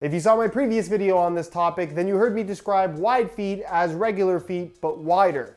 If you saw my previous video on this topic, then you heard me describe wide feet as regular feet, but wider.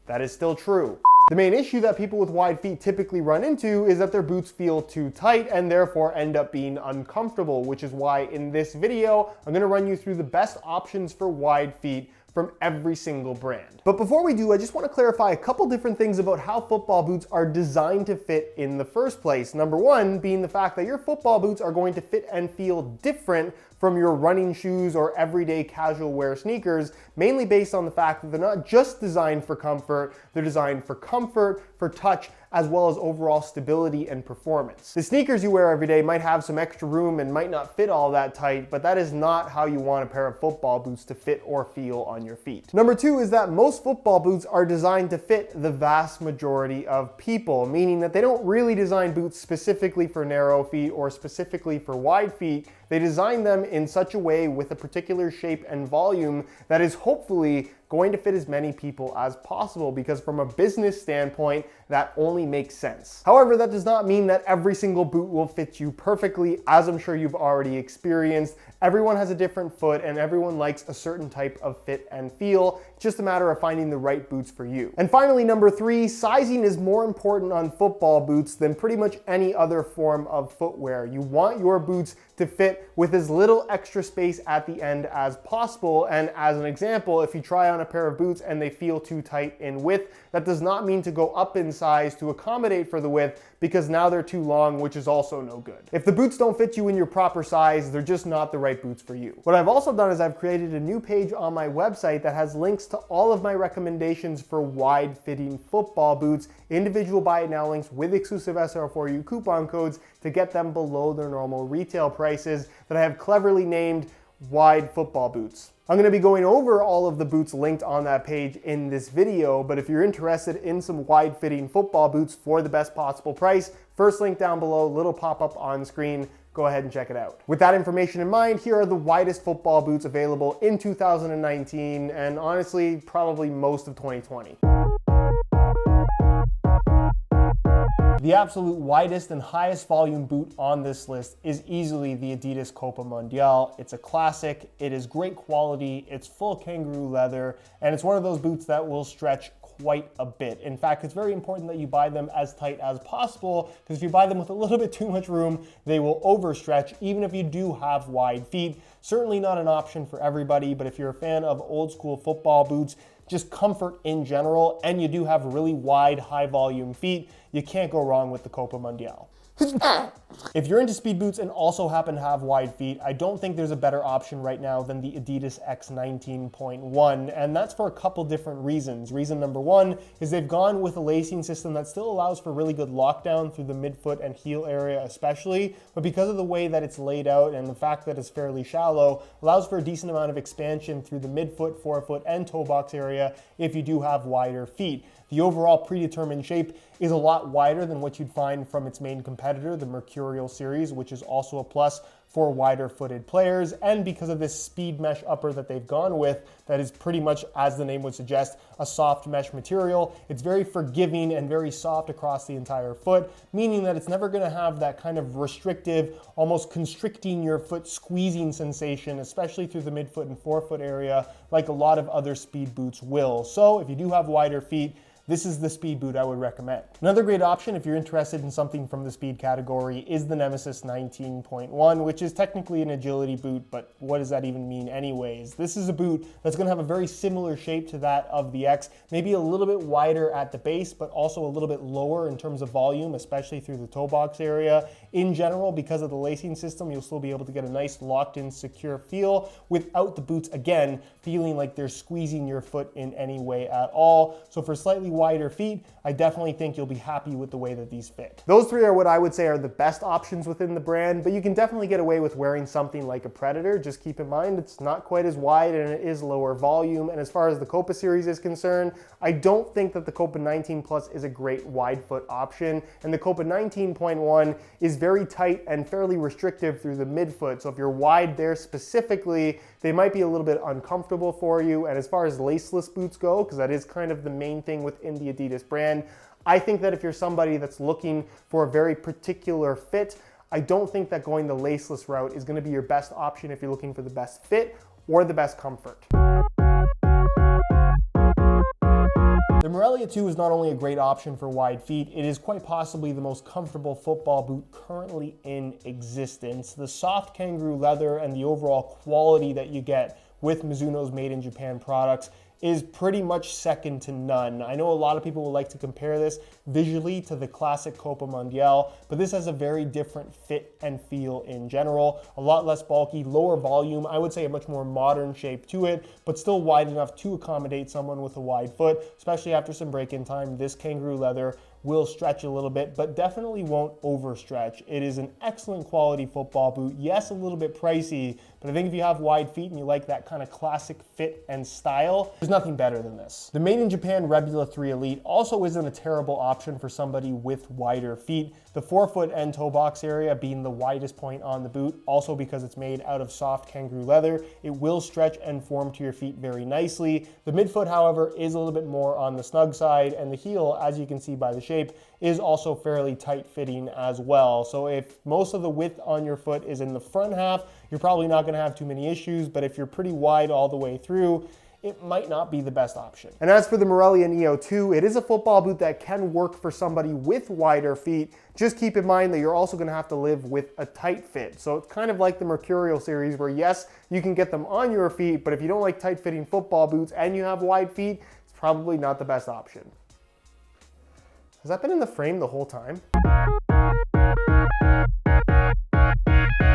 That is still true. The main issue that people with wide feet typically run into is that their boots feel too tight and therefore end up being uncomfortable, which is why in this video, I'm gonna run you through the best options for wide feet from every single brand. But before we do, I just want to clarify a couple different things about how football boots are designed to fit in the first place. Number one being the fact that your football boots are going to fit and feel different from your running shoes or everyday casual wear sneakers, mainly based on the fact that they're not just designed for comfort, they're designed for comfort, for touch, as well as overall stability and performance. The sneakers you wear every day might have some extra room and might not fit all that tight, but that is not how you want a pair of football boots to fit or feel on your feet. Number two is that most football boots are designed to fit the vast majority of people, meaning that they don't really design boots specifically for narrow feet or specifically for wide feet. They design them in such a way with a particular shape and volume that is hopefully going to fit as many people as possible, because from a business standpoint, that only makes sense. However, that does not mean that every single boot will fit you perfectly, as I'm sure you've already experienced. Everyone has a different foot and everyone likes a certain type of fit and feel. It's just a matter of finding the right boots for you. And finally, number three, sizing is more important on football boots than pretty much any other form of footwear. You want your boots to fit with as little extra space at the end as possible. And as an example, if you try on a pair of boots and they feel too tight in width, that does not mean to go up in size to accommodate for the width, because now they're too long, which is also no good. If the boots don't fit you in your proper size, they're just not the right boots for you. What I've also done is I've created a new page on my website that has links to all of my recommendations for wide fitting football boots, individual buy it now links with exclusive SR4U coupon codes to get them below their normal retail prices that I have cleverly named wide football boots. I'm going to be going over all of the boots linked on that page in this video, but if you're interested in some wide fitting football boots for the best possible price, first link down below, little pop-up on screen, go ahead and check it out. With that information in mind, here are the widest football boots available in 2019 and honestly, probably most of 2020. The absolute widest and highest volume boot on this list is easily the Adidas Copa Mundial. It's a classic, it is great quality, it's full kangaroo leather, and it's one of those boots that will stretch quite a bit. In fact, it's very important that you buy them as tight as possible, because if you buy them with a little bit too much room, they will overstretch, even if you do have wide feet. Certainly not an option for everybody, but if you're a fan of old school football boots, just comfort in general, and you do have really wide, high volume feet, you can't go wrong with the Copa Mundial. If you're into speed boots and also happen to have wide feet, I don't think there's a better option right now than the Adidas X19.1, and that's for a couple different reasons. Reason number one is they've gone with a lacing system that still allows for really good lockdown through the midfoot and heel area especially, but because of the way that it's laid out and the fact that it's fairly shallow, allows for a decent amount of expansion through the midfoot, forefoot, and toe box area if you do have wider feet. The overall predetermined shape is a lot wider than what you'd find from its main competitor, the Mercurial series, which is also a plus for wider footed players. And because of this speed mesh upper that they've gone with, that is pretty much, as the name would suggest, a soft mesh material. It's very forgiving and very soft across the entire foot, meaning that it's never gonna have that kind of restrictive, almost constricting your foot squeezing sensation, especially through the midfoot and forefoot area, like a lot of other speed boots will. So if you do have wider feet, this is the speed boot I would recommend. Another great option if you're interested in something from the speed category is the Nemesis 19.1, which is technically an agility boot, but what does that even mean anyways? This is a boot that's gonna have a very similar shape to that of the X, maybe a little bit wider at the base, but also a little bit lower in terms of volume, especially through the toe box area. In general, because of the lacing system, you'll still be able to get a nice locked in, secure feel without the boots, again, feeling like they're squeezing your foot in any way at all. So for slightly wider feet, I definitely think you'll be happy with the way that these fit. Those three are what I would say are the best options within the brand, but you can definitely get away with wearing something like a Predator. Just keep in mind, it's not quite as wide and it is lower volume. And as far as the Copa series is concerned, I don't think that the Copa 19 Plus is a great wide foot option. And the Copa 19.1 is very tight and fairly restrictive through the midfoot. So if you're wide there specifically, they might be a little bit uncomfortable for you. And as far as laceless boots go, because that is kind of the main thing within the Adidas brand, I think that if you're somebody that's looking for a very particular fit, I don't think that going the laceless route is going to be your best option if you're looking for the best fit or the best comfort. The Morelia 2 is not only a great option for wide feet, it is quite possibly the most comfortable football boot currently in existence. The soft kangaroo leather and the overall quality that you get with Mizuno's Made in Japan products is pretty much second to none. I know a lot of people would like to compare this visually to the classic Copa Mundial, but this has a very different fit and feel in general. A lot less bulky, lower volume, I would say a much more modern shape to it, but still wide enough to accommodate someone with a wide foot, especially after some break-in time. This kangaroo leather will stretch a little bit, but definitely won't overstretch. It is an excellent quality football boot. Yes, a little bit pricey, but I think if you have wide feet and you like that kind of classic fit and style, there's nothing better than this. The Made in Japan Rebula 3 Elite also isn't a terrible option for somebody with wider feet. The forefoot and toe box area being the widest point on the boot, also because it's made out of soft kangaroo leather, it will stretch and form to your feet very nicely. The midfoot, however, is a little bit more on the snug side, and the heel, as you can see by the shape, is also fairly tight fitting as well. So if most of the width on your foot is in the front half, you're probably not going to have too many issues, but if you're pretty wide all the way through, it might not be the best option. And as for the Morelia Neo 2, it is a football boot that can work for somebody with wider feet. Just keep in mind that you're also going to have to live with a tight fit. So it's kind of like the Mercurial series where yes, you can get them on your feet, but if you don't like tight fitting football boots and you have wide feet, it's probably not the best option. Has that been in the frame the whole time?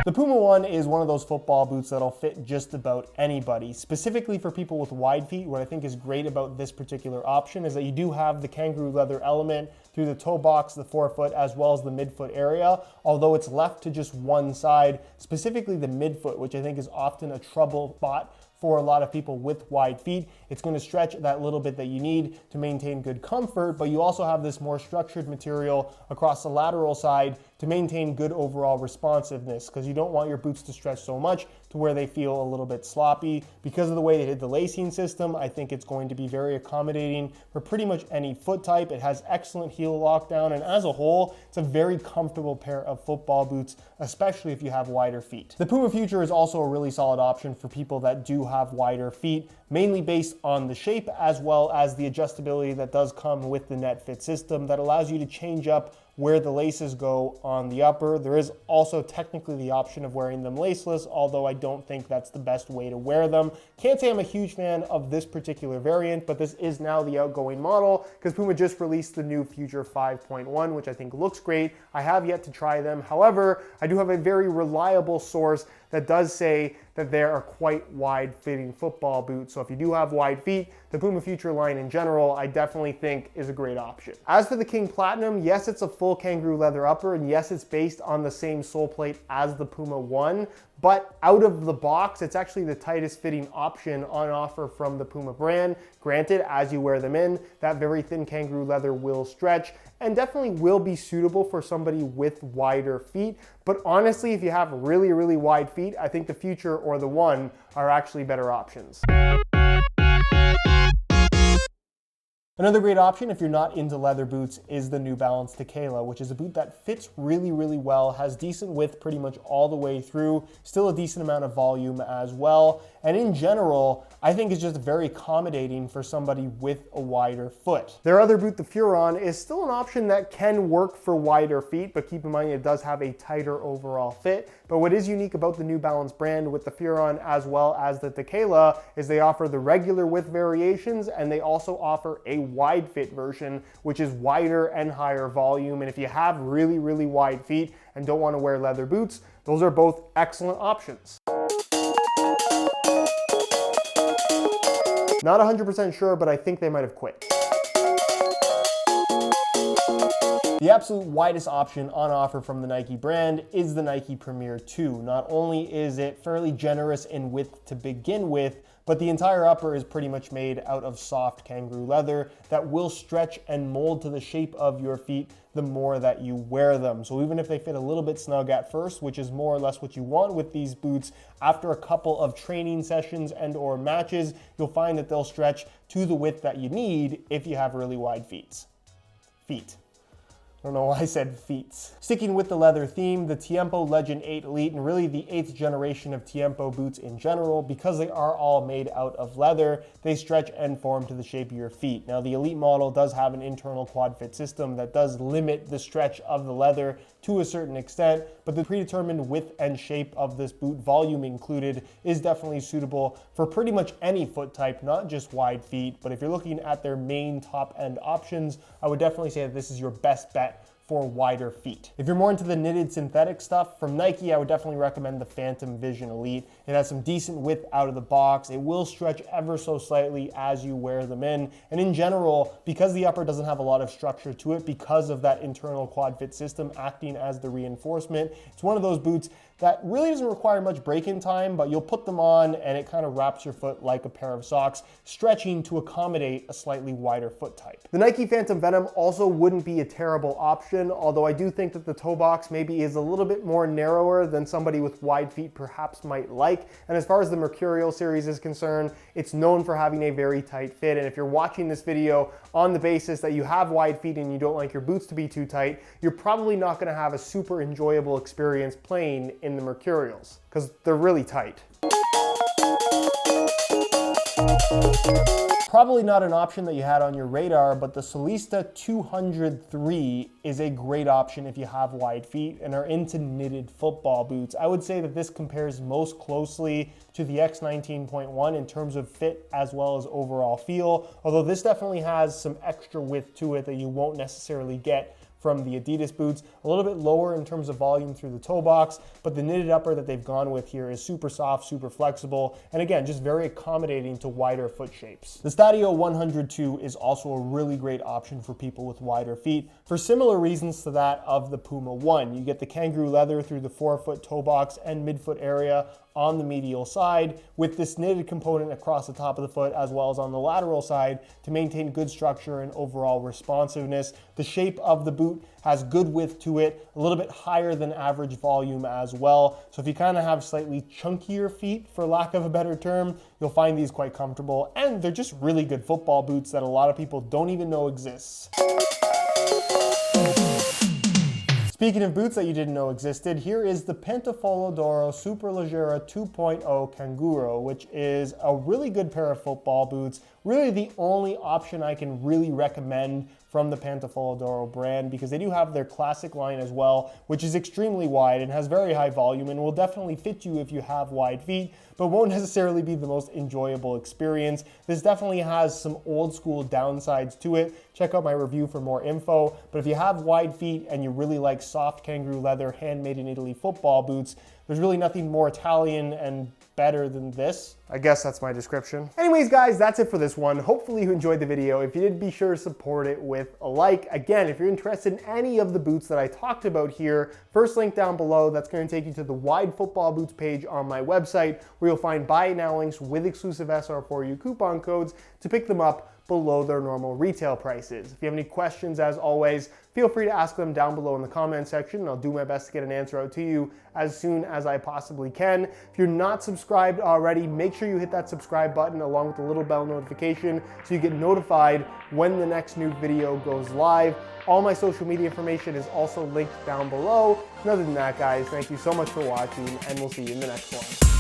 The Puma 1 is one of those football boots that'll fit just about anybody. Specifically for people with wide feet, what I think is great about this particular option is that you do have the kangaroo leather element through the toe box, the forefoot, as well as the midfoot area, although it's left to just one side, specifically the midfoot, which I think is often a trouble spot for a lot of people with wide feet. It's going to stretch that little bit that you need to maintain good comfort, but you also have this more structured material across the lateral side to maintain good overall responsiveness, because you don't want your boots to stretch so much to where they feel a little bit sloppy. Because of the way they did the lacing system, I think it's going to be very accommodating for pretty much any foot type. It has excellent heel lockdown, and as a whole, it's a very comfortable pair of football boots, especially if you have wider feet. The Puma Future is also a really solid option for people that do have wider feet, mainly based on the shape as well as the adjustability that does come with the net fit system that allows you to change up where the laces go on the upper. There is also technically the option of wearing them laceless, although I don't think that's the best way to wear them. Can't say I'm a huge fan of this particular variant, but this is now the outgoing model because Puma just released the new Future 5.1, which I think looks great. I have yet to try them. However, I do have a very reliable source that does say that they are quite wide fitting football boots. So if you do have wide feet, the Puma Future line in general, I definitely think is a great option. As for the King Platinum, yes, it's a full kangaroo leather upper, and yes, it's based on the same sole plate as the Puma 1, but out of the box, it's actually the tightest fitting option on offer from the Puma brand. Granted, as you wear them in, that very thin kangaroo leather will stretch and definitely will be suitable for somebody with wider feet. But honestly, if you have really, really wide feet, I think the Future or the One are actually better options. Another great option if you're not into leather boots is the New Balance Tequila, which is a boot that fits really, really well, has decent width pretty much all the way through, still a decent amount of volume as well. And in general, I think it's just very accommodating for somebody with a wider foot. Their other boot, the Furon, is still an option that can work for wider feet, but keep in mind it does have a tighter overall fit. But what is unique about the New Balance brand with the Furon as well as the Tequila is they offer the regular width variations, and they also offer a wide fit version, which is wider and higher volume. And if you have really, really wide feet and don't want to wear leather boots, those are both excellent options. Not 100% sure, but I think they might have quit. The absolute widest option on offer from the Nike brand is the Nike Premier 2. Not only is it fairly generous in width to begin with, but the entire upper is pretty much made out of soft kangaroo leather that will stretch and mold to the shape of your feet the more that you wear them. So even if they fit a little bit snug at first, which is more or less what you want with these boots, after a couple of training sessions and or matches, you'll find that they'll stretch to the width that you need if you have really wide feet. I don't know why I said feet. Sticking with the leather theme, the Tiempo Legend 8 Elite, and really the 8th generation of Tiempo boots in general, because they are all made out of leather, they stretch and form to the shape of your feet. Now the Elite model does have an internal quad fit system that does limit the stretch of the leather to a certain extent, but the predetermined width and shape of this boot, volume included, is definitely suitable for pretty much any foot type, not just wide feet. But if you're looking at their main top end options, I would definitely say that this is your best bet for wider feet. If you're more into the knitted synthetic stuff, from Nike, I would definitely recommend the Phantom Vision Elite. It has some decent width out of the box. It will stretch ever so slightly as you wear them in. And in general, because the upper doesn't have a lot of structure to it, because of that internal quad fit system acting as the reinforcement, it's one of those boots that really doesn't require much break-in time, but you'll put them on and it kind of wraps your foot like a pair of socks, stretching to accommodate a slightly wider foot type. The Nike Phantom Venom also wouldn't be a terrible option, although I do think that the toe box maybe is a little bit more narrower than somebody with wide feet perhaps might like. And as far as the Mercurial series is concerned, it's known for having a very tight fit. And if you're watching this video on the basis that you have wide feet and you don't like your boots to be too tight, you're probably not gonna have a super enjoyable experience playing in the Mercurials, because they're really tight. Probably not an option that you had on your radar, but the Solista 203 is a great option if you have wide feet and are into knitted football boots. I would say that this compares most closely to the X19.1 in terms of fit as well as overall feel, although this definitely has some extra width to it that you won't necessarily get from the Adidas boots. A little bit lower in terms of volume through the toe box, but the knitted upper that they've gone with here is super soft, super flexible, and again, just very accommodating to wider foot shapes. The Stadio 102 is also a really great option for people with wider feet for similar reasons to that of the Puma 1. You get the kangaroo leather through the forefoot toe box and midfoot area on the medial side with this knitted component across the top of the foot as well as on the lateral side to maintain good structure and overall responsiveness. The shape of the boot has good width to it, a little bit higher than average volume as well. So if you kind of have slightly chunkier feet, for lack of a better term, you'll find these quite comfortable, and they're just really good football boots that a lot of people don't even know exists. Speaking of boots that you didn't know existed, here is the Pantofola d'Oro Superleggera 2.0 Canguro, which is a really good pair of football boots. Really the only option I can really recommend from the Pantofola d'Oro brand, because they do have their classic line as well, which is extremely wide and has very high volume and will definitely fit you if you have wide feet, but won't necessarily be the most enjoyable experience. This definitely has some old school downsides to it. Check out my review for more info, but if you have wide feet and you really like soft kangaroo leather handmade in Italy football boots, there's really nothing more Italian and better than this. I guess that's my description. Anyways, guys, that's it for this one. Hopefully you enjoyed the video. If you did, be sure to support it with a like. Again, if you're interested in any of the boots that I talked about here, first link down below, that's going to take you to the Wide Football Boots page on my website, where you'll find buy now links with exclusive SR4U coupon codes to pick them up below their normal retail prices. If you have any questions, as always, feel free to ask them down below in the comment section, and I'll do my best to get an answer out to you as soon as I possibly can. If you're not subscribed already, make sure you hit that subscribe button along with the little bell notification so you get notified when the next new video goes live. All my social media information is also linked down below. And other than that, guys, thank you so much for watching, and we'll see you in the next one.